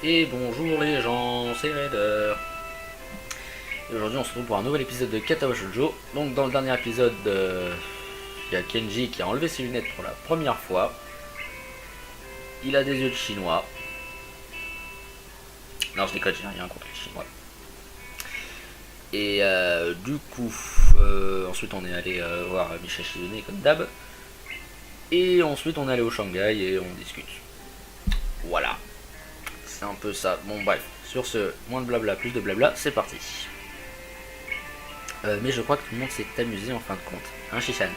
Et bonjour les gens, c'est Raider. Et aujourd'hui on se retrouve pour un nouvel épisode de Katao Shoujo. Donc dans le dernier épisode, il y a Kenji qui a enlevé ses lunettes pour la première fois. Il a des yeux de chinois. Non, je déconne, j'ai rien contre les chinois. Et du coup, ensuite on est allé voir Michel Shizune comme d'hab. Et ensuite on est allé au Shanghai et on discute. Voilà. C'est un peu ça. Bon bref, sur ce, moins de blabla, plus de blabla, c'est parti. Mais je crois que tout le monde s'est amusé en fin de compte. Hein, Shishan?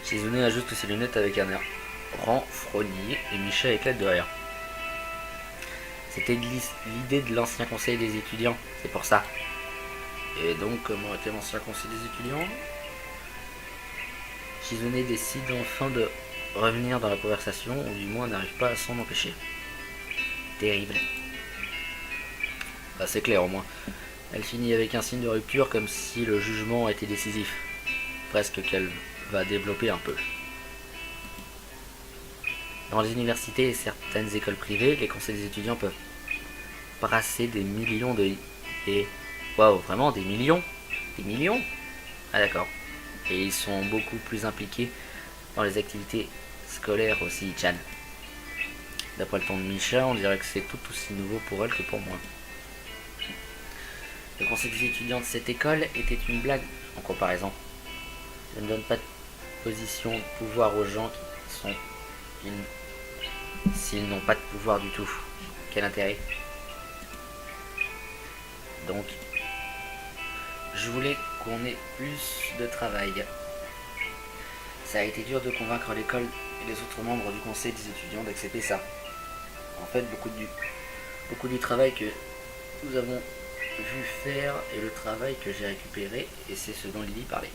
Shizune ajuste ses lunettes avec un air renfrogné et Micha éclate de rire. C'était l'idée de l'ancien conseil des étudiants, c'est pour ça. Et donc, comment était l'ancien conseil des étudiants? Shizune décide enfin de revenir dans la conversation, ou du moins n'arrive pas à s'en empêcher. Terrible. Bah, c'est clair au moins. Elle finit avec un signe de rupture comme si le jugement était décisif. Presque qu'elle va développer un peu. Dans les universités et certaines écoles privées, les conseils des étudiants peuvent brasser des millions de... Waouh, vraiment des millions? Des millions? Ah d'accord. Et ils sont beaucoup plus impliqués dans les activités scolaires aussi, Chan. D'après le ton de Misha, on dirait que c'est tout aussi nouveau pour elle que pour moi. Le conseil des étudiants de cette école était une blague en comparaison. Je ne donne pas de position de pouvoir aux gens qui sont... s'ils n'ont pas de pouvoir du tout. Quel intérêt? Donc, je voulais qu'on ait plus de travail. Ça a été dur de convaincre l'école et les autres membres du conseil des étudiants d'accepter ça. En fait, beaucoup du travail que nous avons vu faire est le travail que j'ai récupéré et c'est ce dont Lily parlait.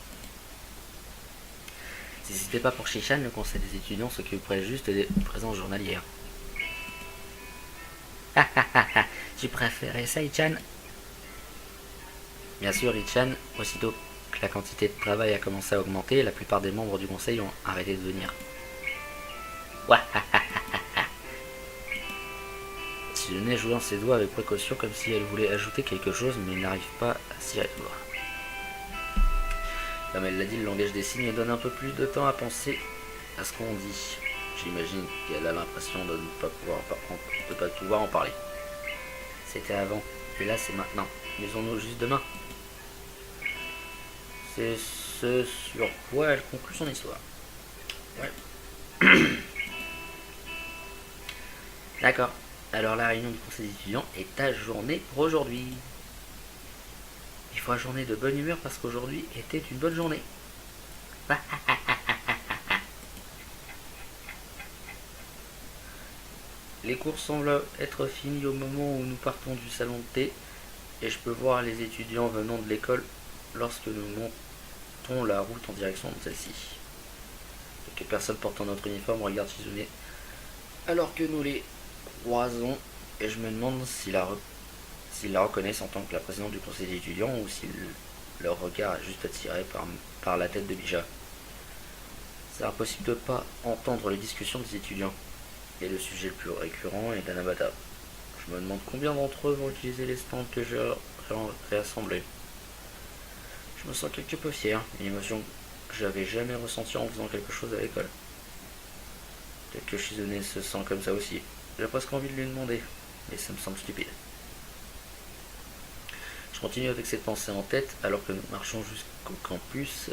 Si c'était pas pour Shishan, le conseil des étudiants s'occuperait juste des présences journalières. Tu préférais ça, Ichan? Bien sûr, Ichan, aussitôt que la quantité de travail a commencé à augmenter, la plupart des membres du conseil ont arrêté de venir. Shizune jouant ses doigts avec précaution comme si elle voulait ajouter quelque chose mais n'arrive pas à s'y résoudre. Comme elle l'a dit, le langage des signes donne un peu plus de temps à penser à ce qu'on dit. J'imagine qu'elle a l'impression de ne pas pouvoir en parler. C'était avant, et là c'est maintenant. Maisons-nous juste demain. C'est ce sur quoi elle conclut son histoire. Ouais. D'accord. Alors la réunion du conseil des étudiants est ajournée pour aujourd'hui. Il faut ajourner de bonne humeur parce qu'aujourd'hui était une bonne journée. Les cours semblent être finis au moment où nous partons du salon de thé et je peux voir les étudiants venant de l'école lorsque nous montons la route en direction de celle-ci. Quelques personnes portant notre uniforme regardent Shizune alors que nous les croisons et je me demande s'ils la reconnaissent en tant que la présidente du conseil d'étudiants ou si leur regard est juste attiré par la tête de Bija. C'est impossible de ne pas entendre les discussions des étudiants. Et le sujet le plus récurrent est Danabata. Je me demande combien d'entre eux vont utiliser les stands que j'ai réassemblés. Je me sens quelque peu fier, une émotion que j'avais jamais ressentie en faisant quelque chose à l'école. Peut-être que Shizune se sent comme ça aussi. J'ai presque envie de lui demander, mais ça me semble stupide. Je continue avec cette pensée en tête alors que nous marchons jusqu'au campus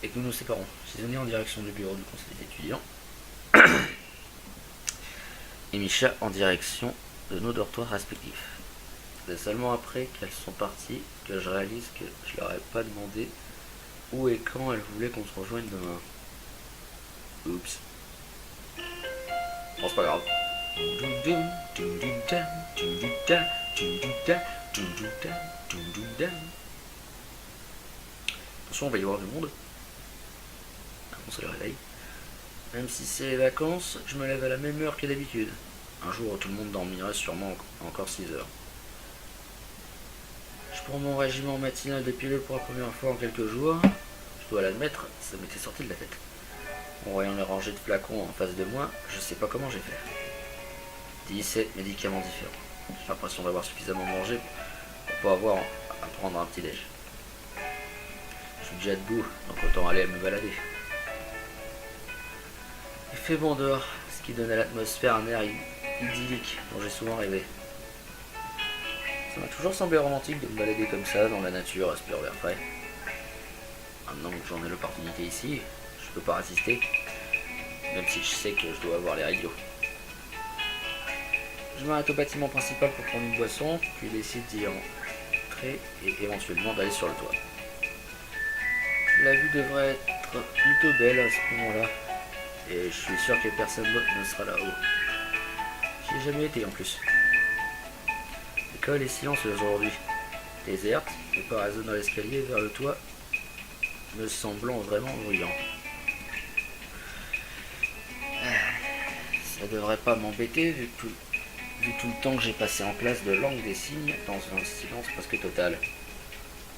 et que nous nous séparons. Shizune en direction du bureau du conseil des étudiants et Misha en direction de nos dortoirs respectifs. C'est seulement après qu'elles sont parties que je réalise que je leur ai pas demandé où et quand elles voulaient qu'on se rejoigne demain. Oups. Bon, c'est pas grave. Attention, on va y avoir du monde. On se le réveille. Même si c'est les vacances, je me lève à la même heure que d'habitude. Un jour, tout le monde dormira sûrement encore 6 heures. Je prends mon régiment matinal de pilules pour la première fois en quelques jours. Je dois l'admettre, ça m'était sorti de la tête. En voyant les rangées de flacons en face de moi, je sais pas comment j'ai fait. 17 médicaments différents. J'ai l'impression d'avoir suffisamment mangé pour pas avoir à prendre un petit déj. Je suis déjà debout, donc autant aller me balader. Il fait bon dehors, ce qui donne à l'atmosphère un air idyllique dont j'ai souvent rêvé. Ça m'a toujours semblé romantique de me balader comme ça dans la nature, respirer l'air frais. Maintenant que j'en ai l'opportunité ici, je peux pas résister, même si je sais que je dois avoir l'air idiot. Je m'arrête au bâtiment principal pour prendre une boisson, puis décide d'y entrer et éventuellement d'aller sur le toit. La vue devrait être plutôt belle à ce moment-là, et je suis sûr que personne d'autre ne sera là-haut. J'y ai jamais été en plus. L'école est silencieuse aujourd'hui, déserte, et pas raison dans l'escalier vers le toit, me semblant vraiment bruyant. Ça devrait pas m'embêter vu tout le temps que j'ai passé en classe de langue des signes dans un silence presque total.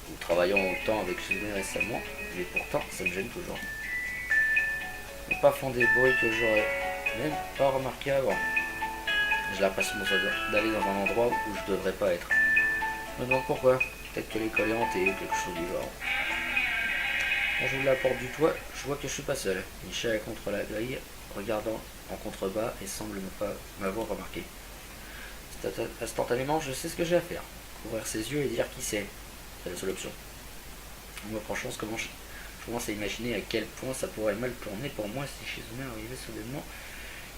Ou travaillant autant avec Géné récemment, mais pourtant ça me gêne toujours. Les pas font des bruits que j'aurais même pas remarqué avant. J'ai l'impression d'aller dans un endroit où je devrais pas être. Je me demande pourquoi. Peut-être que l'école est hantée ou quelque chose du genre. Quand j'ouvre la porte du toit, je vois que je suis pas seul. Michel est contre la grille, regardant en contrebas et semble ne pas m'avoir remarqué. Instantanément, je sais ce que j'ai à faire. Ouvrir ses yeux et dire qui c'est. C'est la seule option. En me penchant, je commence à imaginer à quel point ça pourrait mal tourner pour moi si Shizune arrivait soudainement,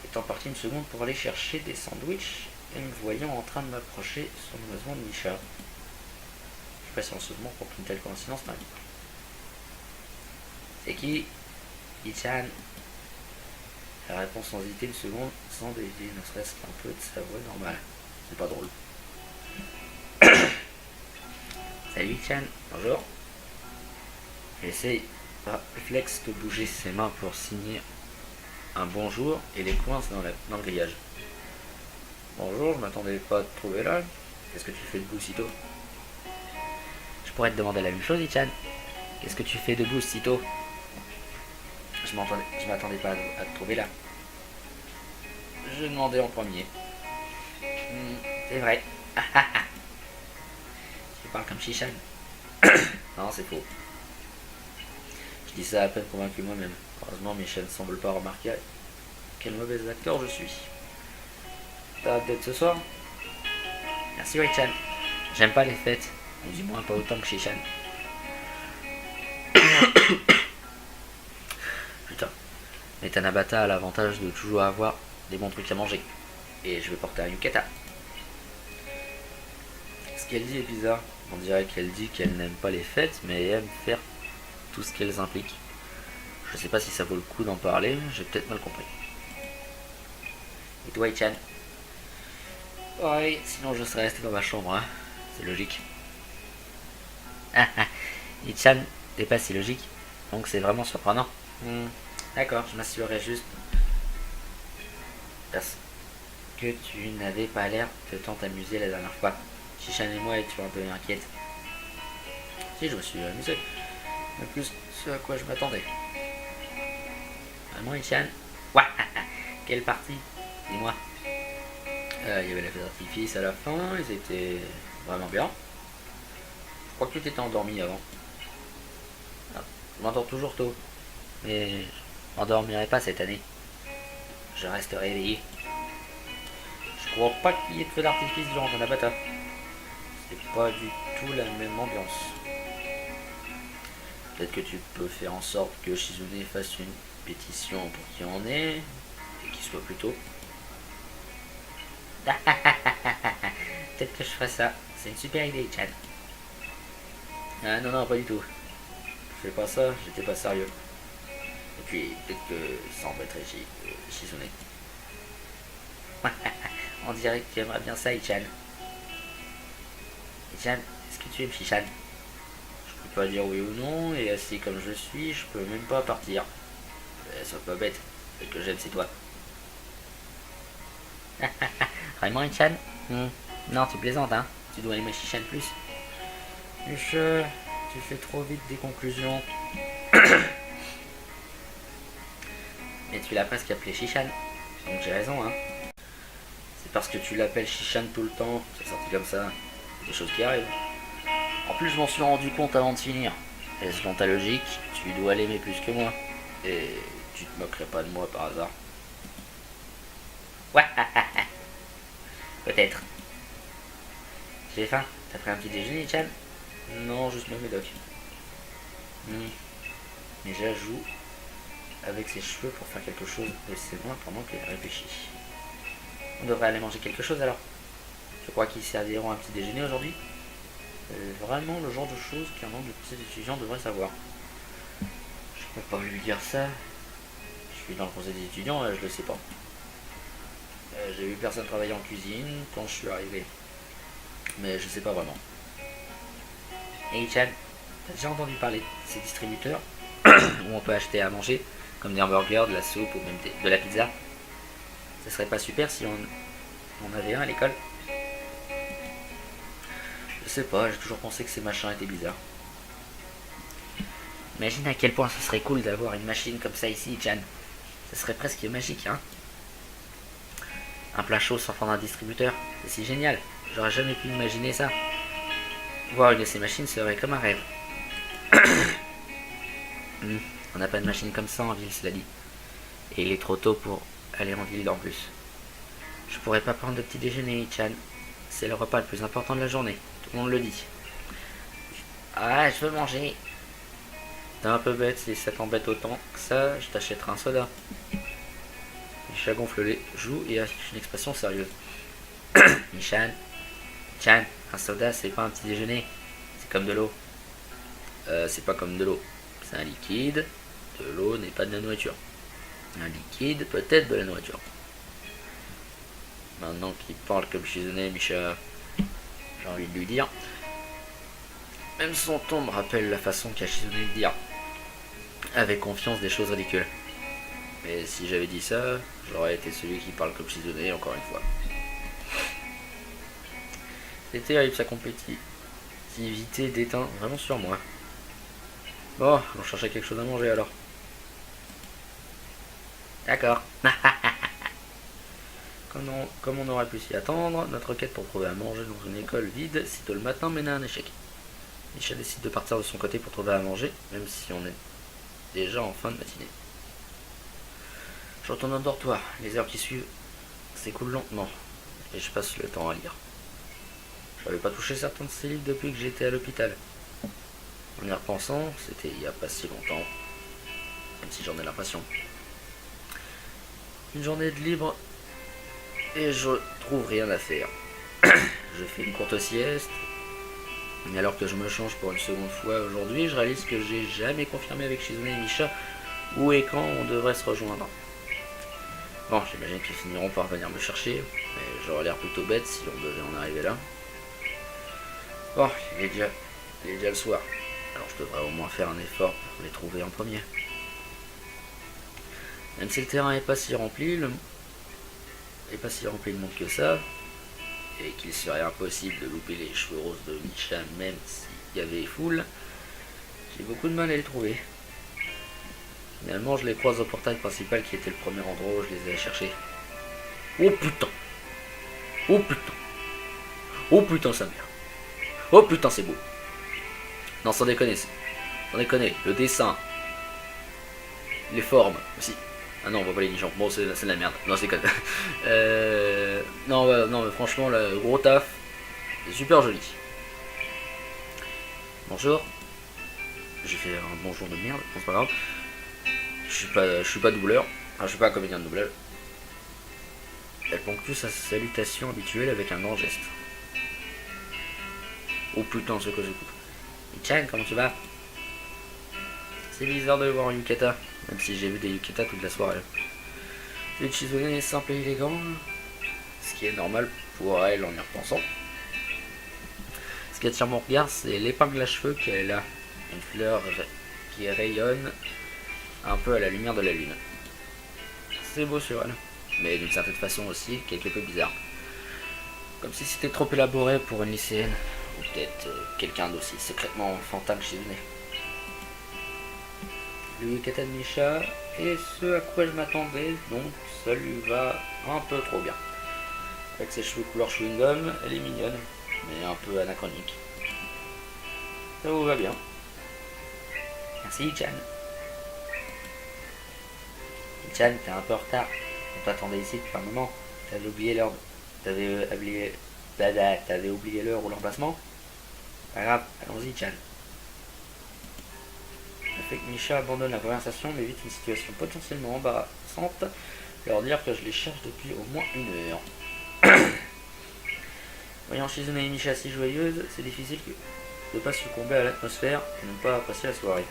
étant parti une seconde pour aller chercher des sandwichs et me voyant en train de m'approcher sournoisement de Misha. Je passe en second pour qu'une telle coïncidence n'arrive pas. C'est qui? Ichan. Elle répond sans hésiter une seconde, sans dévier ne serait-ce qu'un peu de sa voix normale. C'est pas drôle. Salut Ichan, bonjour. J'essaye par réflexe de bouger ses mains pour signer un bonjour et les coince dans le grillage. Bonjour, je m'attendais pas à te trouver là. Qu'est-ce que tu fais debout si tôt? Je pourrais te demander la même chose, Ichan. Qu'est-ce que tu fais debout si tôt? Je m'attendais pas à te trouver là. Je demandais en premier. C'est vrai. Tu parles comme Shishan. Non, c'est faux. Je dis ça à peine convaincu moi-même. Heureusement, Michel ne semble pas remarquer quel mauvais acteur je suis. T'as hâte d'être ce soir? Merci, Wei-chan. J'aime pas les fêtes, ou du moins pas autant que Shishan. Putain. Mais Tanabata a l'avantage de toujours avoir des bons trucs à manger. Et je vais porter un yukata. Ce qu'elle dit est bizarre. On dirait qu'elle dit qu'elle n'aime pas les fêtes, mais aime faire tout ce qu'elles impliquent. Je sais pas si ça vaut le coup d'en parler, j'ai peut-être mal compris. Et toi, Ichan? Oui, sinon je serais resté dans ma chambre, hein. C'est logique. Ichan, t'es pas si logique, donc c'est vraiment surprenant. D'accord, je m'assurerai juste que tu n'avais pas l'air de tant t'amuser la dernière fois. Shishan et moi étions un peu inquiètes. Si, je me suis amusé. Mais plus ce à quoi je m'attendais. Vraiment, Ichan? Ouais. Quelle partie? Dis-moi. Il y avait la fête d'artifice à la fin, ils étaient vraiment bien. Je crois que tu t'étais endormi avant. Ah, je m'endors toujours tôt. Mais je m'endormirai pas cette année. Je resterai éveillé. Je crois pas qu'il y ait de feu d'artifice durant Tanabata. C'est pas du tout la même ambiance. Peut-être que tu peux faire en sorte que Shizune fasse une pétition pour qu'il y en ait et qu'il soit plus tôt. Peut-être que je ferai ça. C'est une super idée, Chan. Ah non, pas du tout. Je fais pas ça, j'étais pas sérieux. Et puis, peut-être que ça embêterait Shizune. On dirait que tu aimerais bien ça, Ichan. Ichan, est-ce que tu aimes Shishan? Je peux pas dire oui ou non, et assis comme je suis, je peux même pas partir. Sois pas bête, celle que j'aime c'est toi. Vraiment, Ichan? Non, tu plaisantes, hein? Tu dois aimer Shishan plus. Tu fais trop vite des conclusions. Mais tu l'as presque appelé Shishan, donc j'ai raison, hein? C'est parce que tu l'appelles Shishan tout le temps, c'est sorti comme ça. Des choses qui arrivent. En plus, je m'en suis rendu compte avant de finir. Et selon ta logique, tu dois l'aimer plus que moi. Et tu te moquerais pas de moi par hasard. Ouais, peut-être. J'ai faim. T'as pris un petit déjeuner, Chan? Non, juste mes médocs. Déjà joue avec ses cheveux pour faire quelque chose de ses mains pendant qu'elle réfléchit. On devrait aller manger quelque chose alors. Je crois qu'ils serviront un petit déjeuner aujourd'hui. C'est vraiment le genre de choses qu'un membre du conseil d'étudiants devrait savoir. Je peux pas lui dire ça. Je suis dans le conseil des étudiants, je le sais pas. J'ai vu personne travailler en cuisine quand je suis arrivé. Mais je sais pas vraiment. Hey Chan, t'as déjà entendu parler de ces distributeurs où on peut acheter à manger, comme des hamburgers, de la soupe ou même de la pizza? Ce serait pas super si on avait un à l'école? Je sais pas, j'ai toujours pensé que ces machins étaient bizarres. Imagine à quel point ce serait cool d'avoir une machine comme ça ici, Chan. Ce serait presque magique, hein. Un plat chaud sortant d'un distributeur, c'est si génial. J'aurais jamais pu imaginer ça. Voir une de ces machines serait comme un rêve. On n'a pas de machine comme ça en ville, cela dit. Et il est trop tôt pour aller en ville en plus. Je pourrais pas prendre de petit déjeuner, Chan. C'est le repas le plus important de la journée. Tout le monde le dit. Ah, je veux manger. T'es un peu bête, si ça t'embête autant que ça, je t'achèterai un soda. Misha gonfle les joues et affiche une expression sérieuse. Michan, Chan, un soda c'est pas un petit déjeuner, c'est comme de l'eau. C'est pas comme de l'eau, c'est un liquide, de l'eau n'est pas de la nourriture. Un liquide peut être de la nourriture. Maintenant qu'il parle comme Shizune, Misha, j'ai envie de lui dire. Même son ton me rappelle la façon qu'a Shizune de dire. Avec confiance des choses ridicules. Mais si j'avais dit ça, j'aurais été celui qui parle comme Shizune encore une fois. C'est terrible sa compétitivité déteint vraiment sur moi. Bon, on cherchait quelque chose à manger alors. D'accord. Comme on aurait pu s'y attendre, notre quête pour trouver à manger dans une école vide sitôt le matin mène à un échec. Misha décide de partir de son côté pour trouver à manger, même si on est déjà en fin de matinée. Je retourne au dortoir. Les heures qui suivent s'écoulent lentement, et je passe le temps à lire. Je n'avais pas touché certains de ces livres depuis que j'étais à l'hôpital. En y repensant, c'était il n'y a pas si longtemps, même si j'en ai l'impression. Une journée de libre et je trouve rien à faire. Je fais une courte sieste, mais alors que je me change pour une seconde fois aujourd'hui, je réalise que j'ai jamais confirmé avec Shizune et Misha où et quand on devrait se rejoindre. Bon, j'imagine qu'ils finiront par venir me chercher, mais j'aurais l'air plutôt bête si on devait en arriver là. Bon, il est déjà le soir, alors je devrais au moins faire un effort pour les trouver en premier. Même si le terrain est pas si rempli, de monde que ça, et qu'il serait impossible de louper les cheveux roses de Misha même s'il y avait foule, j'ai beaucoup de mal à les trouver. Finalement, je les croise au portail principal qui était le premier endroit où je les ai cherchés. Oh putain! Oh putain! Oh putain sa mère! Oh putain c'est beau! Non sans déconner, le dessin, les formes aussi. Ah non on voit pas les nichons, bon c'est de la merde, non c'est déconne. Non mais franchement le gros taf, c'est super joli. Bonjour. J'ai fait un bonjour de merde, c'est pas grave. Je suis pas doubleur, enfin je suis pas un comédien de doublage. Elle ponctue sa salutation habituelle avec un grand geste. Oh putain ce que je coupe. Chan, comment tu vas? C'est bizarre de voir un yukata, même si j'ai vu des yukata toute la soirée. Le Shizune est simple et élégant, ce qui est normal pour elle en y repensant. Ce qui attire mon regard, c'est l'épingle à cheveux qu'elle a, une fleur qui rayonne un peu à la lumière de la lune. C'est beau sur elle, mais d'une certaine façon aussi quelque peu bizarre. Comme si c'était trop élaboré pour une lycéenne, ou peut-être quelqu'un d'aussi secrètement enfantin que Shizune. Le yukata de Misha est ce à quoi je m'attendais, donc ça lui va un peu trop bien. Avec ses cheveux couleur chewing-gum, elle est mignonne, mais un peu anachronique. Ça vous va bien. Merci Chan. Chan, t'es un peu en retard. On t'attendait ici depuis un moment. T'avais oublié l'heure. T'avais oublié l'heure ou l'emplacement. Pas grave, allons-y Chan. Le fait que Misha abandonne la conversation m'évite une situation potentiellement embarrassante. Leur dire que je les cherche depuis au moins 1 heure. Voyant Shizune et Misha si joyeuses, c'est difficile de ne pas succomber à l'atmosphère et ne pas apprécier la soirée.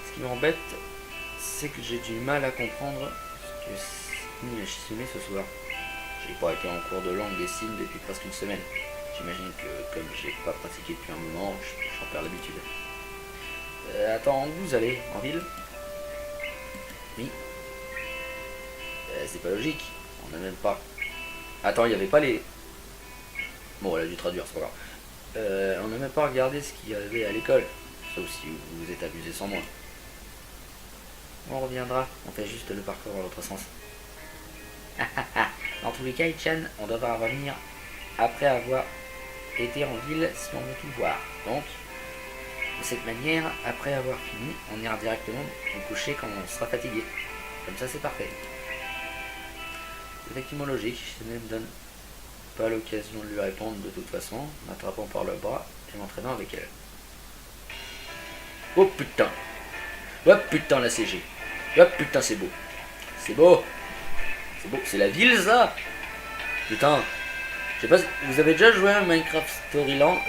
Ce qui m'embête, c'est que j'ai du mal à comprendre ce que signe Shizune ce soir. J'ai pas été en cours de langue des signes depuis presque une semaine. J'imagine que comme j'ai pas pratiqué depuis un moment, j'en perds l'habitude. Attends, où vous allez? En ville? Oui. C'est pas logique. On n'a même pas... Attends, il n'y avait pas les... Bon, elle a dû traduire, c'est pas grave. On n'a même pas regardé ce qu'il y avait à l'école. Sauf si vous vous êtes abusé sans moi. On reviendra. On fait juste le parcours dans l'autre sens. Dans tous les cas, Ichan, on devra revenir après avoir été en ville si on veut tout voir. Donc, de cette manière, après avoir fini, on ira directement nous coucher quand on sera fatigué. Comme ça, c'est parfait. C'est effectivement logique, je ne me donne pas l'occasion de lui répondre de toute façon, m'attrapant par le bras et m'entraînant avec elle. Oh putain! Oh putain la CG! Oh putain c'est beau! C'est beau! C'est beau, c'est la ville ça! Putain! Je sais pas, vous avez déjà joué à Minecraft Story Mode?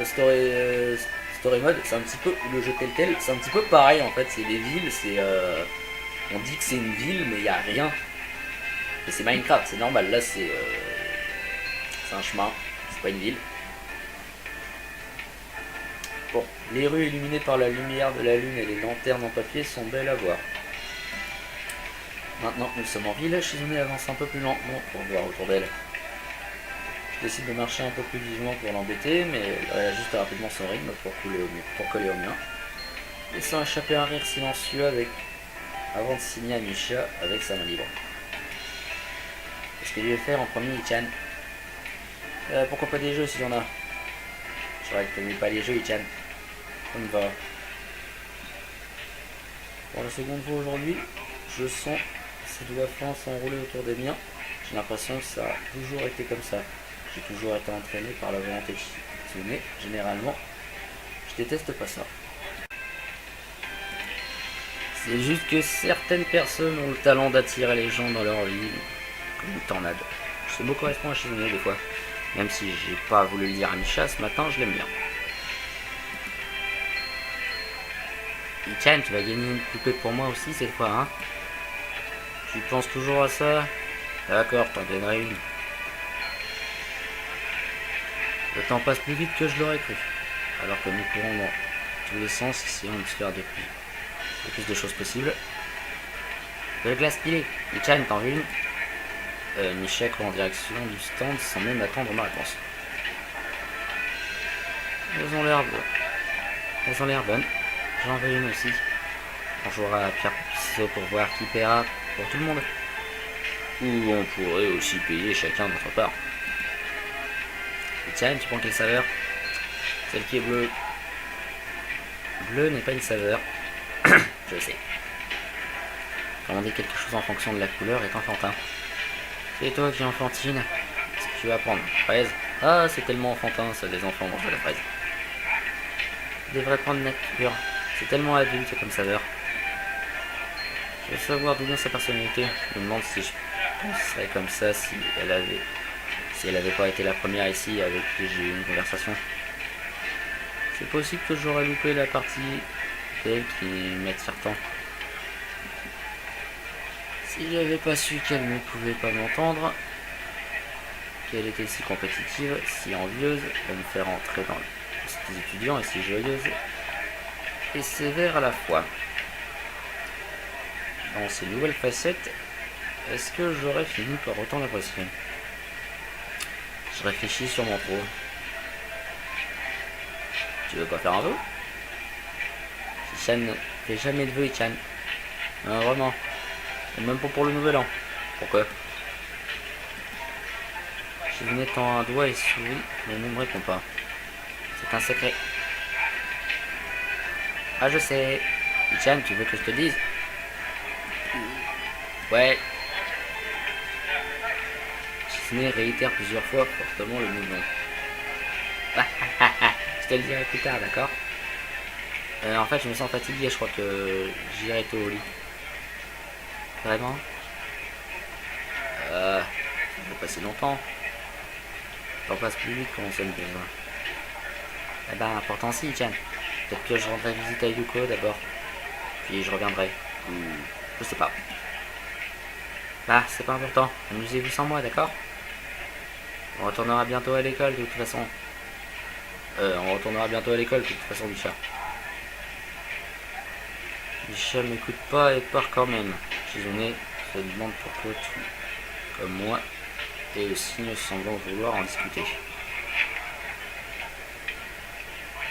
C'est un petit peu, le jeu tel, c'est un petit peu pareil en fait, c'est les villes, c'est... on dit que c'est une ville mais il n'y a rien. Et c'est Minecraft, c'est normal, là c'est un chemin, c'est pas une ville. Bon, les rues illuminées par la lumière de la lune et les lanternes en papier sont belles à voir. Maintenant que nous sommes en ville, Shizune avance un peu plus lentement pour voir autour d'elle. Je décide de marcher un peu plus vivement pour l'embêter, mais elle ajuste rapidement son rythme pour coller au mien, laissant échapper un rire silencieux avant de signer à Misha avec sa main libre. Qu'est-ce que je vais faire en premier, Ichan? Pourquoi pas des jeux s'il y en a? Je crois que tu n'aimais pas les jeux, Ichan. On y va. Pour la seconde fois aujourd'hui, je sens ses doigts fins s'enrouler autour des miens. J'ai l'impression que ça a toujours été comme ça. J'ai toujours été entraîné par la volonté de Shizune. Généralement, je déteste pas ça. C'est juste que certaines personnes ont le talent d'attirer les gens dans leur vie, comme une tornade. Je sais beaucoup correspondre à Shizune des fois. Même si j'ai pas voulu le dire à Misha ce matin, je l'aime bien. Ichan, tu vas gagner une poupée pour moi aussi cette fois, hein? Tu penses toujours à ça? D'accord, t'en gagnerai une. Le temps passe plus vite que je l'aurais cru. Alors que nous courons dans tous les sens, essayant de se faire le plus de choses possibles. De glace pilée. Ichan, t'en veux une? Misha court en direction du stand sans même attendre ma réponse. Elles ont l'air bonnes. J'en veux une aussi. On jouera à pierre ciseaux pour voir qui paiera pour tout le monde. Ou on pourrait aussi payer chacun de notre part. Tiens, tu prends quelle saveur? Celle qui est bleue. Bleu n'est pas une saveur. Je sais. Commander quelque chose en fonction de la couleur est enfantin. C'est toi qui enfantine. Qu'est-ce que tu vas prendre? Fraise? Ah, c'est tellement enfantin, ça, les enfants mangent de la fraise. Tu devrais prendre nature. C'est tellement adulte comme saveur. Je veux savoir d'où vient sa personnalité. Je me demande si je penserais comme ça si elle avait pas été la première ici avec qui j'ai eu une conversation. C'est possible que j'aurais loupé la partie d'elle qui m'attire tant. Si j'avais pas su qu'elle ne pouvait pas m'entendre, qu'elle était si compétitive, si envieuse de me faire entrer dans les étudiants et si joyeuse et sévère à la fois. Dans ces nouvelles facettes, est-ce que j'aurais fini par autant l'apprécier? Je réfléchis sur mon trou. Tu veux pas faire un vœu? Ichan ne fait jamais de vœu, Ichan. Non, vraiment. Et même pas pour le nouvel an. Pourquoi? Shizune tend un doigt et sourit, mais ne me répond pas. C'est un secret. Ah, je sais. Ichan, tu veux que je te dise? Ouais. Shizune réitère plusieurs fois fortement le mouvement. Je te le dirai plus tard, d'accord? En fait, je me sens fatigué, je crois que j'irai tôt au lit. Vraiment? Ça fait pas si longtemps. T'en passe plus vite quand on s'aime bien. Eh ben, pourtant si, tiens. Peut-être que je rendrai visite à Yuko d'abord. Puis je reviendrai. Ou je sais pas. Bah, c'est pas important. Amusez-vous sans moi, d'accord? On retournera bientôt à l'école de toute façon. On retournera bientôt à l'école de toute façon, Misha. Misha m'écoute pas et part quand même. Shizune se demande pourquoi tout comme moi et le signe semblant vouloir en discuter.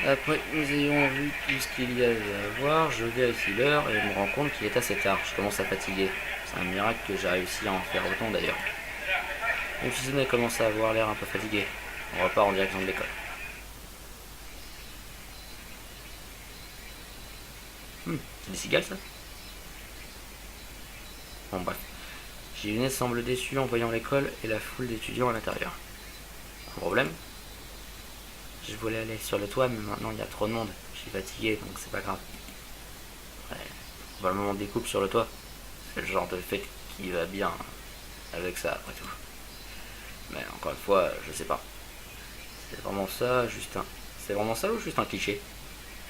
Après que nous ayons vu tout ce qu'il y avait à voir, je vérifie l'heure et me rends compte qu'il est assez tard. Je commence à fatiguer. C'est un miracle que j'ai réussi à en faire autant d'ailleurs. Mon Shizune commence à avoir l'air un peu fatigué. On repart en direction de l'école. C'est des cigales ça? Bon bref. Shizune semble déçu en voyant l'école et la foule d'étudiants à l'intérieur. Un problème? Je voulais aller sur le toit, mais maintenant il y a trop de monde. Je suis fatigué, donc c'est pas grave. Ouais, probablement des coupes sur le toit. C'est le genre de fête qui va bien avec ça, après tout. Mais encore une fois, je sais pas. C'est vraiment ça, C'est vraiment ça ou juste un cliché?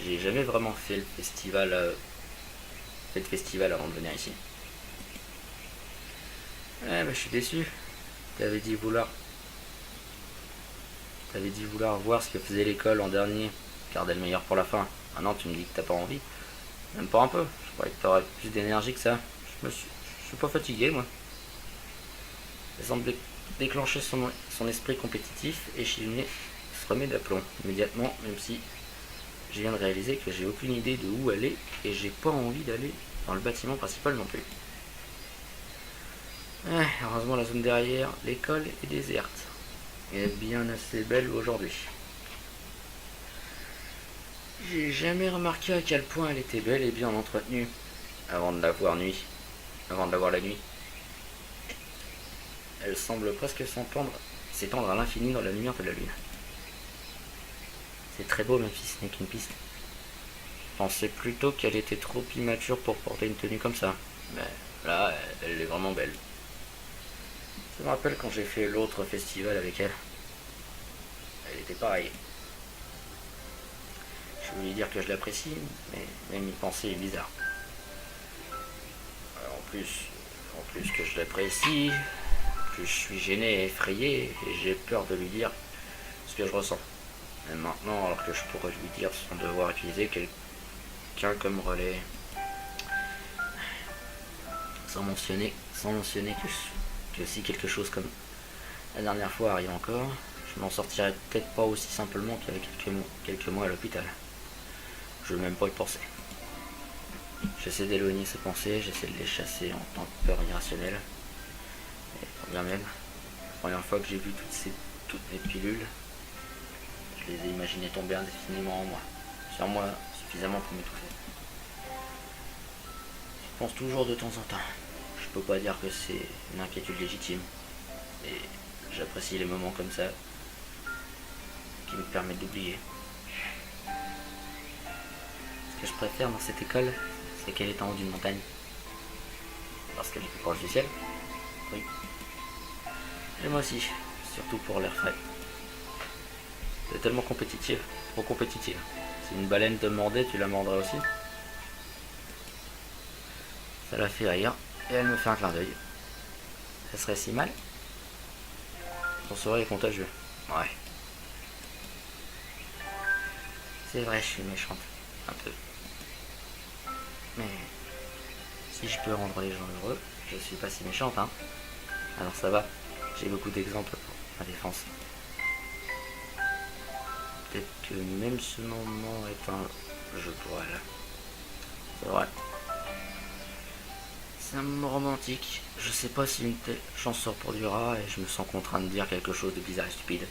J'ai jamais vraiment fait le festival... fait de festival avant de venir ici. Ouais, bah je suis déçu. T'avais dit vouloir voir ce que faisait l'école en dernier. Garder le meilleur pour la fin. Maintenant tu me dis que t'as pas envie. Même pas un peu. Je croyais que t'aurais plus d'énergie que ça. Je suis pas fatigué moi. Ça semble déclencher son esprit compétitif et Shizune se remet d'aplomb immédiatement, même si je viens de réaliser que j'ai aucune idée de où aller et j'ai pas envie d'aller dans le bâtiment principal non plus. Heureusement la zone derrière l'école est déserte. Et bien assez belle aujourd'hui. J'ai jamais remarqué à quel point elle était belle et bien entretenue avant de la voir la nuit. Elle semble presque s'étendre à l'infini dans la lumière de la lune. C'est très beau même si ce n'est qu'une piste. Je pensais plutôt qu'elle était trop immature pour porter une tenue comme ça. Mais là, elle est vraiment belle. Ça me rappelle quand j'ai fait l'autre festival avec elle. Elle était pareille. Je voulais dire que je l'apprécie, mais même y penser est bizarre. En plus que je l'apprécie, plus je suis gêné et effrayé, et j'ai peur de lui dire ce que je ressens. Et maintenant, alors que je pourrais lui dire sans devoir utiliser quelqu'un comme relais, sans mentionner que si quelque chose comme la dernière fois arrive encore, je m'en sortirais peut-être pas aussi simplement qu'avec quelques mois à l'hôpital. Je veux même pas y penser. J'essaie d'éloigner ces pensées, j'essaie de les chasser en tant que peur irrationnelle. Et quand bien même, la première fois que j'ai vu toutes mes pilules, je les ai imaginées tomber indéfiniment en moi, sur moi, suffisamment pour m'étouffer. Je pense toujours de temps en temps. Je peux pas dire que c'est une inquiétude légitime, et j'apprécie les moments comme ça qui me permettent d'oublier. Ce que je préfère dans cette école, c'est qu'elle est en haut d'une montagne. Parce qu'elle est plus proche du ciel. Oui. Et moi aussi, surtout pour l'air frais. C'est tellement compétitif, trop compétitif. Si une baleine te mordait, tu la mordrais aussi. Ça la fait rire, et elle me fait un clin d'œil. Ça serait si mal? Ton sourire est contagieux. Ouais. C'est vrai, je suis méchante. Un peu. Mais si je peux rendre les gens heureux, je suis pas si méchante, hein. Alors ça va, j'ai beaucoup d'exemples pour ma défense. Peut-être que même ce moment est un jeu pour elle. C'est vrai. C'est un moment romantique. Je sais pas si une telle chance se reproduira et je me sens contraint de dire quelque chose de bizarre et stupide.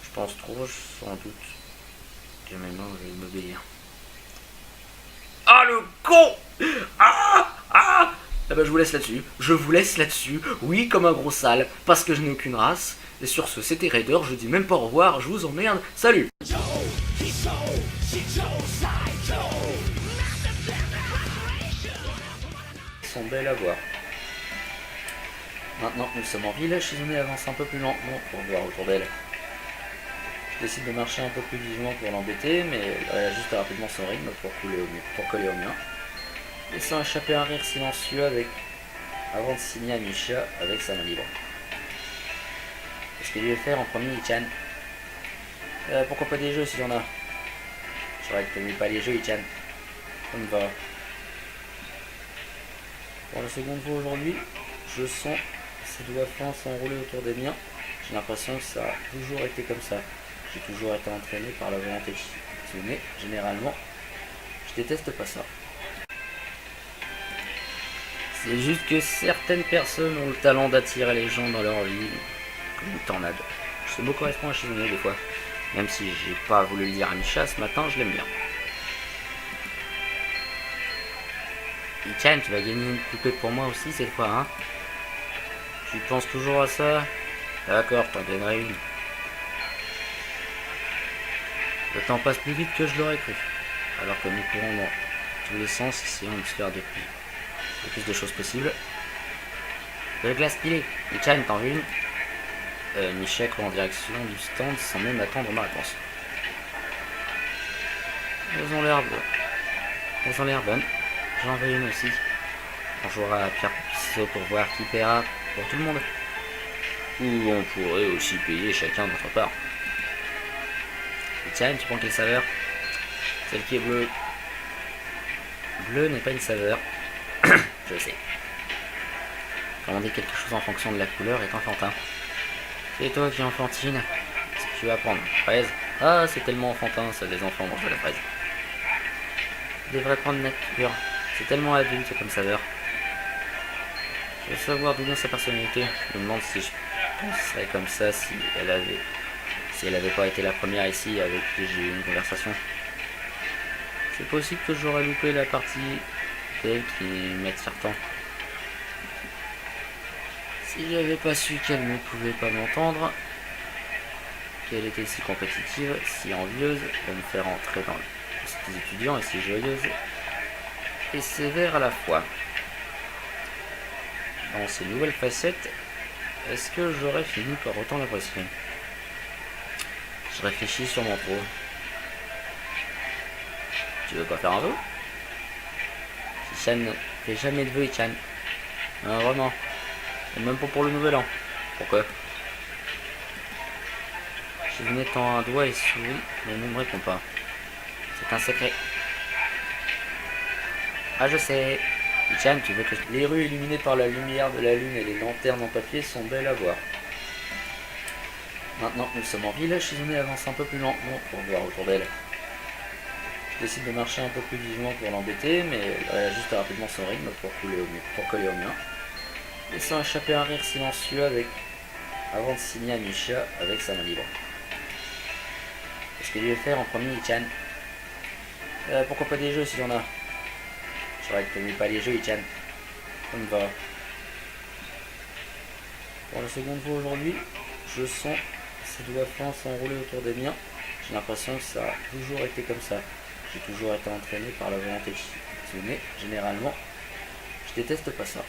Je pense trop, sans doute, que mes mains veulent m'obéir. Ah le con! Ah! Ah! Eh ben je vous laisse là-dessus. Je vous laisse là-dessus. Oui, comme un gros sale, parce que je n'ai aucune race. Et sur ce, c'était Raider, je dis même pas au revoir, je vous emmerde. Salut! Ils sont belles à voir. Maintenant que nous sommes en ville, Shizune avance un peu plus lentement pour voir autour d'elle. Je décide de marcher un peu plus vivement pour l'embêter, mais elle ajuste rapidement son rythme pour coller au mien, laissant échapper un rire silencieux avant de signer à Misha avec sa main libre. Qu'est-ce que je vais faire en premier, Ichan? Pourquoi pas des jeux s'il y en a? Je croyais que t'aimais pas les jeux, Ichan. Ça me va. Pour la seconde fois aujourd'hui, je sens ses doigts fins s'enrouler autour des miens. J'ai l'impression que ça a toujours été comme ça. J'ai toujours été entraîné par la volonté de Shizune. Généralement, je déteste pas ça. C'est juste que certaines personnes ont le talent d'attirer les gens dans leur vie, comme une tornade. Je sais beaucoup correspondre à Shizune des fois. Même si j'ai pas voulu le dire à Misha ce matin, je l'aime bien. Ichan, tu vas gagner une poupée pour moi aussi cette fois, hein? Tu penses toujours à ça? D'accord, t'en gagnerai une. Le temps passe plus vite que je l'aurais cru. Alors que nous courons dans tous les sens, essayant de se faire le plus de choses possibles. De la glace pilée. Ichan, t'en veux une? Misha court en direction du stand sans même attendre ma réponse. Elles ont l'air bonnes. J'en veux une aussi. On jouera à pierre ciseaux pour voir qui paiera pour tout le monde. Ou on pourrait aussi payer chacun de notre part. Tiens, tu prends quelle saveur? Celle qui est bleue. Bleu n'est pas une saveur. Je sais. Commander quelque chose en fonction de la couleur est enfantin. C'est toi qui enfantine. Qu'est-ce que tu vas prendre? Fraise? Ah, c'est tellement enfantin, ça, les enfants mangent de la fraise. Tu devrais prendre nature. C'est tellement adulte comme saveur. Je veux savoir d'où vient sa personnalité. Je me demande si je penserais comme ça si elle avait pas été la première ici avec qui j'ai eu une conversation. C'est possible que j'aurais loupé la partie d'elle qui m'attire tant. Si j'avais pas su qu'elle ne pouvait pas m'entendre, qu'elle était si compétitive, si envieuse de me faire entrer dans les étudiants et si joyeuse et sévère à la fois. Dans ces nouvelles facettes, est-ce que j'aurais fini par autant l'apprécier? Je réfléchis sur mon trou. Tu veux pas faire un vœu? Ichan ne fait jamais de vœu, Ichan. Non, vraiment. Et même pas pour le nouvel an. Pourquoi? Je venais tend un doigt et souris, mais ne me répond pas. C'est un secret. Ah, je sais. Ichan, tu veux que les rues illuminées par la lumière de la lune et les lanternes en papier sont belles à voir. Maintenant que nous sommes en ville, Shizune avance un peu plus lentement pour voir autour d'elle. Je décide de marcher un peu plus vivement pour l'embêter, mais elle ajuste rapidement son rythme pour coller au mien, laissant échapper un rire silencieux avant de signer à Misha avec sa main libre. Qu'est-ce que je vais faire en premier, Ichan? Pourquoi pas des jeux s'il y en a? Je croyais que t'aimais pas les jeux, Ichan. Ça me va. Pour la seconde fois aujourd'hui, je sens ses doigts fins s'enrouler autour des miens. J'ai l'impression que ça a toujours été comme ça. J'ai toujours été entraîné par la volonté de Shizune. Généralement, je déteste pas ça.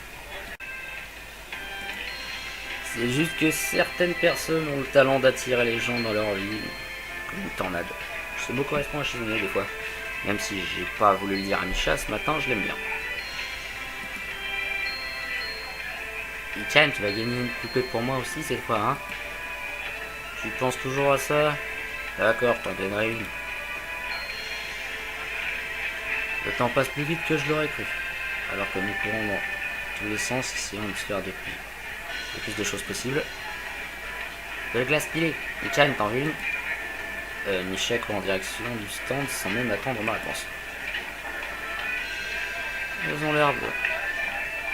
C'est juste que certaines personnes ont le talent d'attirer les gens dans leur vie, comme une tornade. Je sais beaucoup correspondre à Shizune des fois. Même si j'ai pas voulu le dire à Misha ce matin, je l'aime bien. Ichan, tu vas gagner une poupée pour moi aussi cette fois, hein? Tu penses toujours à ça? D'accord, t'en gagnerai une. Le temps passe plus vite que je l'aurais cru. Alors que nous courons dans tous les sens, essayant de se faire le plus de choses possibles. De la glace pilée. Ichan, t'en veux une? Misha court en direction du stand sans même attendre ma réponse. Elles ont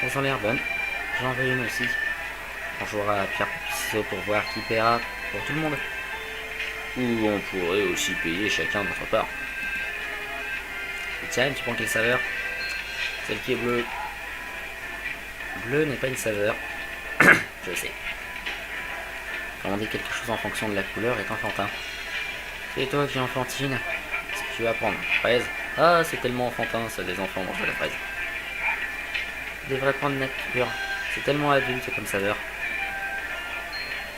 Elles ont l'air bonnes. J'en veux une aussi. On jouera à pierre ciseaux pour voir qui paiera pour tout le monde. Ou on pourrait aussi payer chacun de notre part. Et tiens, tu prends quelle saveur? Celle qui est bleue. Bleu n'est pas une saveur. Je sais. Commander quelque chose en fonction de la couleur est enfantin. C'est toi qui enfantine. Qu'est-ce que tu vas prendre? Fraise? Ah, c'est tellement enfantin, ça, les enfants mangent de la fraise. Je devrais prendre nature. C'est tellement adulte comme saveur.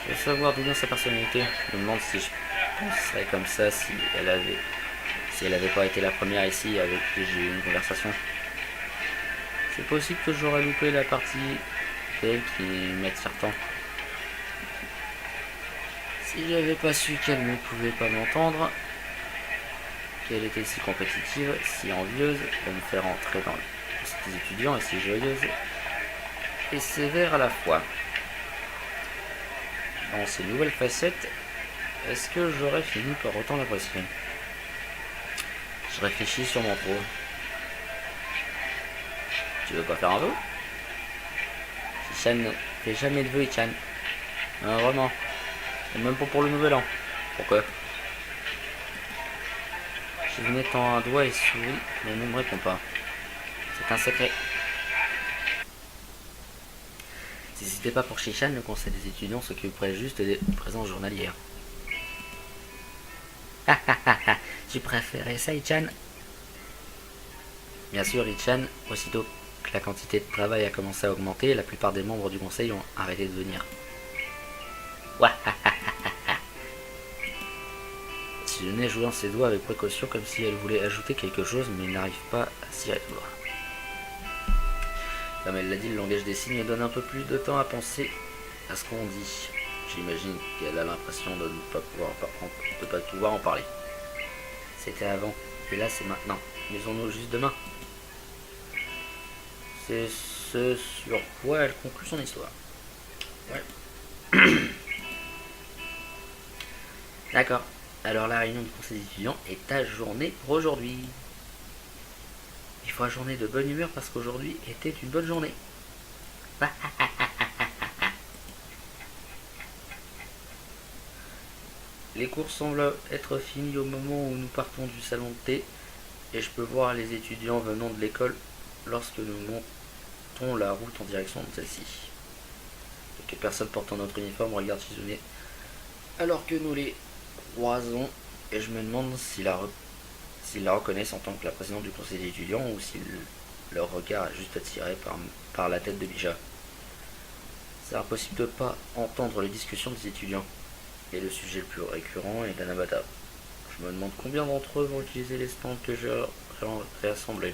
Je veux savoir d'où vient sa personnalité. Je me demande si je penserais comme ça si elle avait pas été la première ici avec qui j'ai eu une conversation. C'est possible que j'aurais loupé la partie d'elle qui m'attire tant. Si j'avais pas su qu'elle ne pouvait pas m'entendre, qu'elle était si compétitive, si envieuse de me faire entrer dans les étudiants et si joyeuse et sévère à la fois. Dans ces nouvelles facettes, est-ce que j'aurais fini par autant l'apprécier? Je réfléchis sur mon trou. Tu veux pas faire un vœu? Chan ne fait jamais de vœux, Chan. Non, vraiment. Et même pas pour le nouvel an. Pourquoi? Je venais tendre un doigt et souris, mais ne me répond pas. C'est un secret. Si c'était pas pour Shishan, le conseil des étudiants s'occuperait juste des présences journalières. Tu préférais ça, Ichan? Bien sûr, Ichan, aussitôt que la quantité de travail a commencé à augmenter, la plupart des membres du conseil ont arrêté de venir. Suzune jouant ses doigts avec précaution comme si elle voulait ajouter quelque chose mais n'arrive pas à s'y résoudre. Comme elle l'a dit, le langage des signes donne un peu plus de temps à penser à ce qu'on dit. J'imagine qu'elle a l'impression de ne pas pouvoir en parler. C'était avant, et là c'est maintenant. Maisons-nous juste demain. C'est ce sur quoi elle conclut son histoire. Ouais. D'accord. Alors la réunion du conseil d'étudiants est ajournée pour aujourd'hui. Il faut ajourner de bonne humeur parce qu'aujourd'hui était une bonne journée. Les cours semblent être finis au moment où nous partons du salon de thé et je peux voir les étudiants venant de l'école lorsque nous montons la route en direction de celle-ci. Quelques personnes portant notre uniforme regardent Shizune alors que nous les croisons et je me demande s'ils la reconnaissent en tant que la présidente du conseil d'étudiants ou si leur regard est juste attiré par la tête de Bija. C'est impossible de ne pas entendre les discussions des étudiants. Et le sujet le plus récurrent est l'Anabata. Je me demande combien d'entre eux vont utiliser les stands que j'ai réassemblés.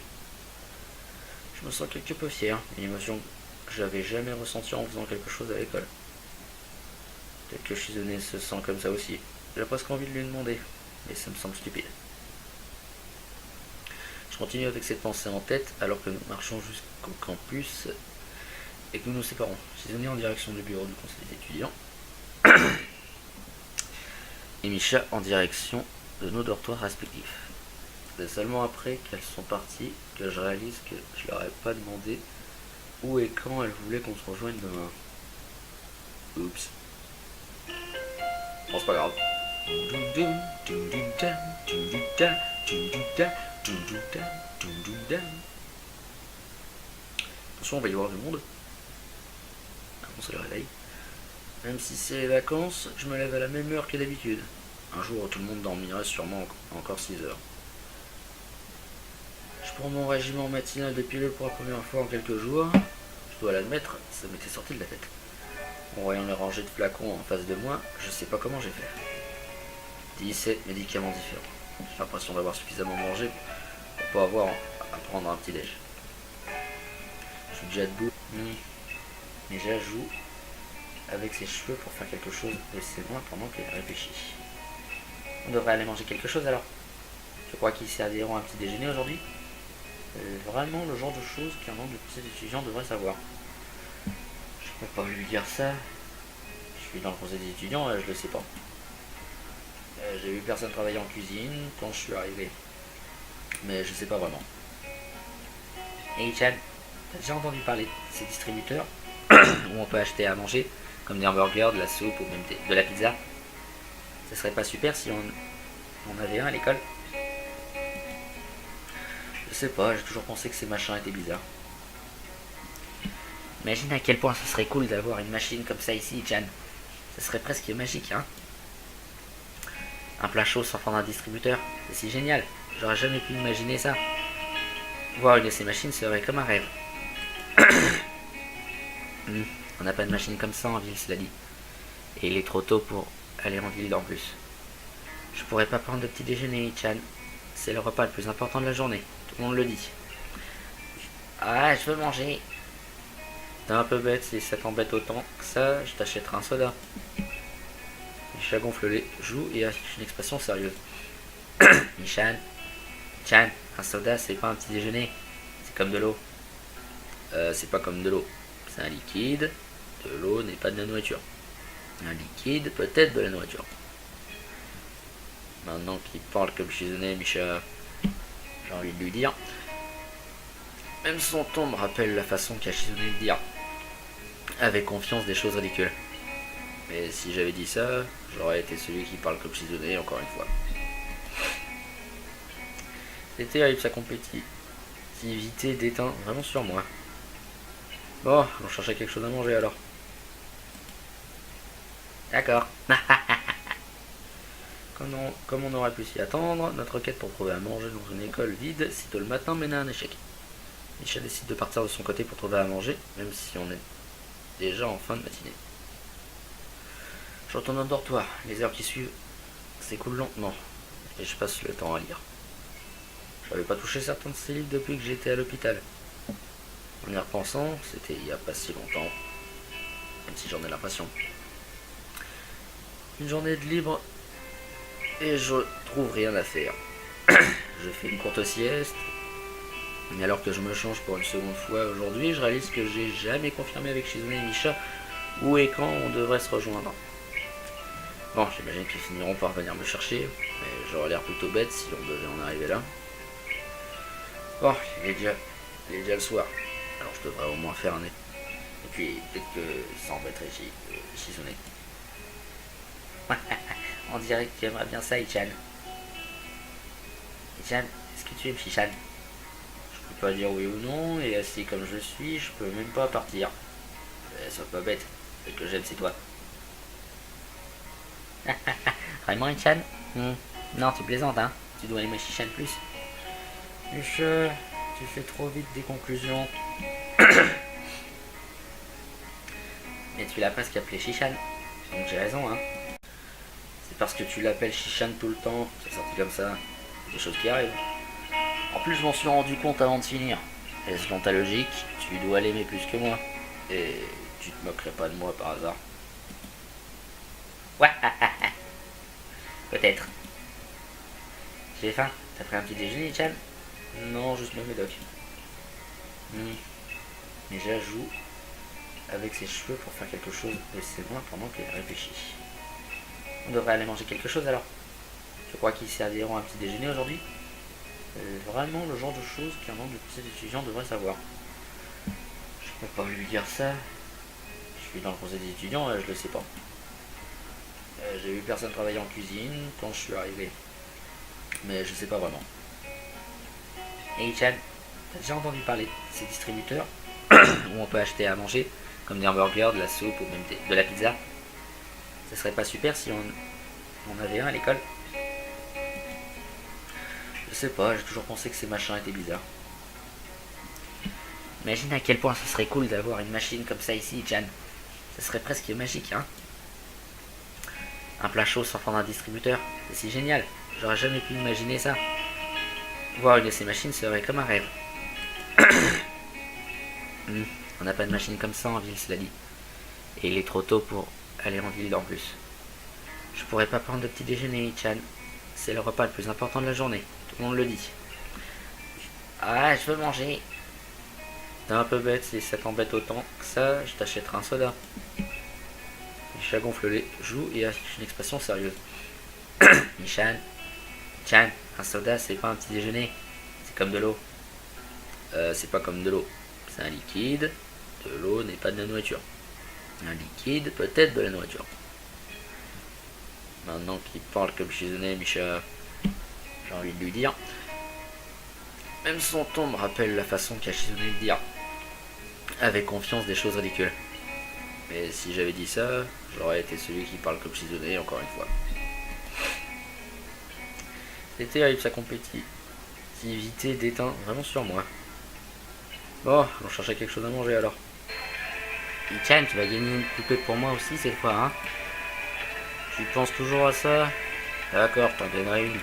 Je me sens quelque peu fier, une émotion que j'avais jamais ressentie en faisant quelque chose à l'école. Peut-être que Shizune se sent comme ça aussi. J'ai presque envie de lui demander, mais ça me semble stupide. Je continue avec cette pensée en tête alors que nous marchons jusqu'au campus et que nous nous séparons. Shizune en direction du bureau du conseil des étudiants et Misha en direction de nos dortoirs respectifs. C'est seulement après qu'elles sont parties que je réalise que je leur ai pas demandé où et quand elles voulaient qu'on se rejoigne demain. Oups. Bon, c'est pas grave. Attention, on va y avoir du monde. On se le réveille. Même si c'est les vacances, je me lève à la même heure que d'habitude. Un jour, tout le monde dormira sûrement encore 6 heures. Je prends mon régiment matinal de pilules pour la première fois en quelques jours. Je dois l'admettre, ça m'était sorti de la tête. En voyant les rangées de flacons en face de moi, je sais pas comment j'ai fait. 17 médicaments différents. J'ai l'impression d'avoir suffisamment mangé pour pas avoir à prendre un petit déj. Je suis déjà debout, mais j'ajoute avec ses cheveux pour faire quelque chose de ses mains pendant qu'elle réfléchit. On devrait aller manger quelque chose alors. Je crois qu'ils serviront un petit déjeuner aujourd'hui. C'est vraiment le genre de choses qu'un membre du conseil d'étudiants devrait savoir. Je peux pas lui dire ça. Je suis dans le conseil des étudiants, je le sais pas. J'ai vu personne travailler en cuisine quand je suis arrivé. Mais je sais pas vraiment. Hey Chan, T'as déjà entendu parler de ces distributeurs où on peut acheter à manger, comme des hamburgers, de la soupe ou même de la pizza? Ça serait pas super si on avait un à l'école? Je sais pas, j'ai toujours pensé que ces machins étaient bizarres. Imagine à quel point ce serait cool d'avoir une machine comme ça ici, Chan. Ça serait presque magique, hein. Un plat chaud sortant d'un distributeur, c'est si génial. J'aurais jamais pu imaginer ça. Voir une de ces machines serait comme un rêve. On n'a pas de machine comme ça en ville, cela dit. Et il est trop tôt pour aller en ville en plus. Je pourrais pas prendre de petit déjeuner, Chan. C'est le repas le plus important de la journée. Tout le monde le dit. Ah, je veux manger. T'es un peu bête, si ça t'embête autant que ça, je t'achèterai un soda. Misha gonfle les joues et affiche une expression sérieuse. Michan, Chan, un soda c'est pas un petit déjeuner, c'est comme de l'eau. C'est pas comme de l'eau, c'est un liquide, de l'eau n'est pas de la nourriture. Un liquide peut être de la nourriture. Maintenant qu'il parle comme Shizune, Misha, j'ai envie de lui dire. Même son ton me rappelle la façon qu'a Shizune de dire. Avec confiance des choses ridicules. Mais si j'avais dit ça, j'aurais été celui qui parle comme Shizune encore une fois. C'est terrible, sa compétitivité déteint vraiment sur moi. Bon, on cherchait quelque chose à manger alors. D'accord. Comme on aurait pu s'y attendre, notre quête pour trouver à manger dans une école vide sitôt le matin mène à un échec. Misha décide de partir de son côté pour trouver à manger, même si on est déjà en fin de matinée. Je retourne au dortoir. Les heures qui suivent s'écoulent lentement, et je passe le temps à lire. Je n'avais pas touché certains de ces livres depuis que j'étais à l'hôpital. En y repensant, c'était il n'y a pas si longtemps, même si j'en ai l'impression. Une journée de libre et je trouve rien à faire. Je fais une courte sieste, mais alors que je me change pour une seconde fois aujourd'hui, je réalise que j'ai jamais confirmé avec Shizune et Misha où et quand on devrait se rejoindre. Bon, j'imagine qu'ils finiront par venir me chercher, mais j'aurais l'air plutôt bête si on devait en arriver là. Bon, il est déjà le soir, alors je devrais au moins faire un. Et puis, peut-être que ça embêterait Shizune. On dirait que tu aimerais bien ça, Ichan. Ichan, est-ce que tu aimes Shishan? Je peux pas dire oui ou non, et assis comme je suis, je peux même pas partir. Sois pas bête, ce que j'aime c'est toi. Vraiment, Ichan? Non, tu plaisantes, hein. Tu dois aimer Shishan plus. Misha, tu fais trop vite des conclusions. Mais tu l'as presque appelé Shishan, donc j'ai raison, hein. C'est parce que tu l'appelles Shishan tout le temps, c'est sorti comme ça. Des choses qui arrivent. En plus, je m'en suis rendu compte avant de finir. Et selon ta logique, tu dois l'aimer plus que moi. Et tu te moquerais pas de moi par hasard. Ouais, peut-être. J'ai faim. T'as pris un petit déjeuner, Chan? Non, juste mon médoc. Mais j'ajoute avec ses cheveux pour faire quelque chose de ses mains pendant qu'elle réfléchit. On devrait aller manger quelque chose alors. Je crois qu'ils serviront un petit déjeuner aujourd'hui. C'est vraiment le genre de choses qu'un membre du conseil d'étudiants devrait savoir. Je peux pas lui dire ça. Je suis dans le conseil des étudiants, je le sais pas. J'ai vu personne travailler en cuisine quand je suis arrivé. Mais je sais pas vraiment. Hey Chan, t'as déjà entendu parler de ces distributeurs où on peut acheter à manger, comme des hamburgers, de la soupe ou même de la pizza? Ça serait pas super si on avait un à l'école? Je sais pas, j'ai toujours pensé que ces machins étaient bizarres. Imagine à quel point ce serait cool d'avoir une machine comme ça ici, Chan. Ça serait presque magique, hein. Un plat chaud sortant d'un distributeur, c'est si génial. J'aurais jamais pu imaginer ça. Voir une de ces machines serait comme un rêve. On n'a pas de machine comme ça en ville, cela dit. Et il est trop tôt pour aller en ville en plus. Je pourrais pas prendre de petit déjeuner, Chan. C'est le repas le plus important de la journée. Tout le monde le dit. Ah, je veux manger. T'es un peu bête, si ça t'embête autant que ça, je t'achèterai un soda. Misha gonfle les joues et affiche une expression sérieuse. Michan, Chan, un soda c'est pas un petit déjeuner, c'est comme de l'eau. C'est pas comme de l'eau, C'est un liquide. De l'eau n'est pas de la nourriture. Un liquide peut être de la nourriture. Maintenant qu'il parle comme Shizune, Misha, j'ai envie de lui dire. Même son ton me rappelle la façon qu'a Shizune de dire. Avec confiance des choses ridicules. Mais si j'avais dit ça, j'aurais été celui qui parle comme Shizune encore une fois. C'est terrible sa compétitivité déteint vraiment sur moi. Bon, on cherchait quelque chose à manger alors. Ichan, tu vas gagner une poupée pour moi aussi cette fois, hein? Tu penses toujours à ça? D'accord, t'en gagnerai une.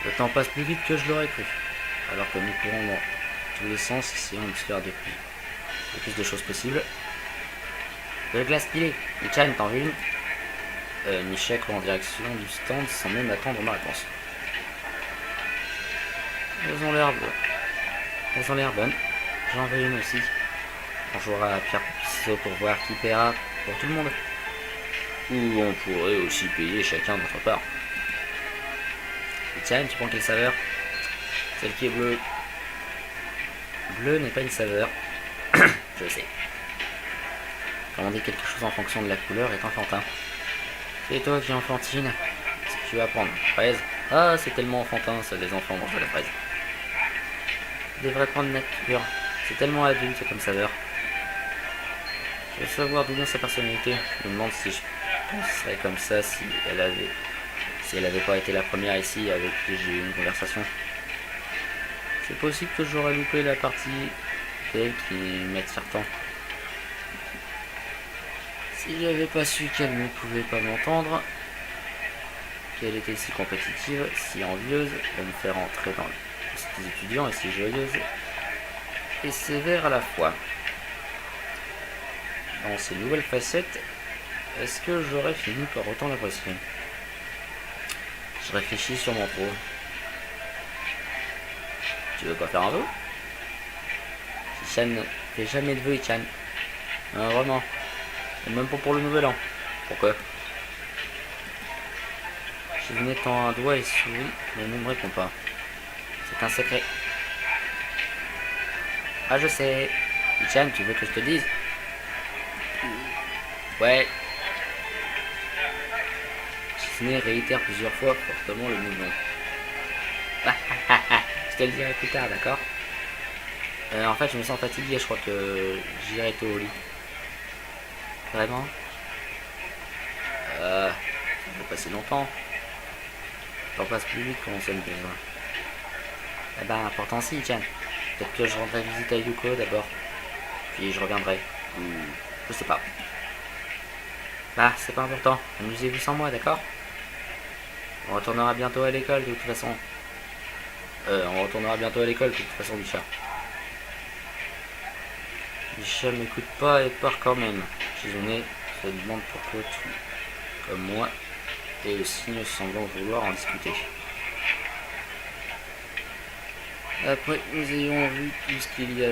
Le temps passe plus vite que je l'aurais cru. Alors que nous courons dans tous les sens, essayant de faire le plus de choses possibles. De glace pilée. Ichan, t'en veux une? Micha court en direction du stand sans même attendre ma réponse. Elles ont l'air bonnes. J'en veux une aussi. On jouera à pierre ciseaux pour voir qui paiera pour tout le monde. Ou on pourrait aussi payer chacun notre part. Tiens, tu prends quelle saveur? Celle qui est bleue. Bleu n'est pas une saveur. Je sais. Commander quelque chose en fonction de la couleur est enfantin. C'est toi qui enfantine. Qu'est-ce que tu vas prendre? Fraise? Ah, c'est tellement enfantin, ça, les enfants mangent de la fraise. Je devrais prendre nature. C'est tellement adulte comme saveur. Je veux savoir d'où vient sa personnalité. Je me demande si je penserais comme ça si elle avait pas été la première ici avec qui j'ai eu une conversation. C'est possible que j'aurais loupé la partie d'elle qui m'attire tant. Si j'avais pas su qu'elle ne pouvait pas m'entendre, qu'elle était si compétitive, si envieuse de me faire entrer dans les étudiants et si joyeuse et sévère à la fois. Dans ces nouvelles facettes, est-ce que j'aurais fini par autant l'apprécier? Je réfléchis sur mon trou. Tu veux pas faire un vœu? Ichan, fais jamais de vœu, Ichan. Non, vraiment. Et même pas pour le nouvel an. Pourquoi? Je venais tend un doigt et souris, mais ne me répond pas. C'est un secret. Ah, je sais. Ichan, tu veux que je te dise? Ouais. Shizune réitère plusieurs fois fortement le mouvement. Je te le dirai plus tard, d'accord? En fait, je me sens fatigué, je crois que j'irai tôt au lit. Vraiment? Ça va passer longtemps. J'en passe plus vite quand on s'aime déjà. Eh ben, pourtant si, Ichan. Peut-être que je rendrai visite à Yuko d'abord. Puis je reviendrai. Ou je sais pas. Bah, c'est pas important. Amusez-vous sans moi, d'accord? On retournera bientôt à l'école de toute façon. Misha. Misha m'écoute pas et part quand même. Shizune se demande pourquoi tout comme moi et le signe semblant vouloir en discuter. Après que nous ayons vu tout ce qu'il y a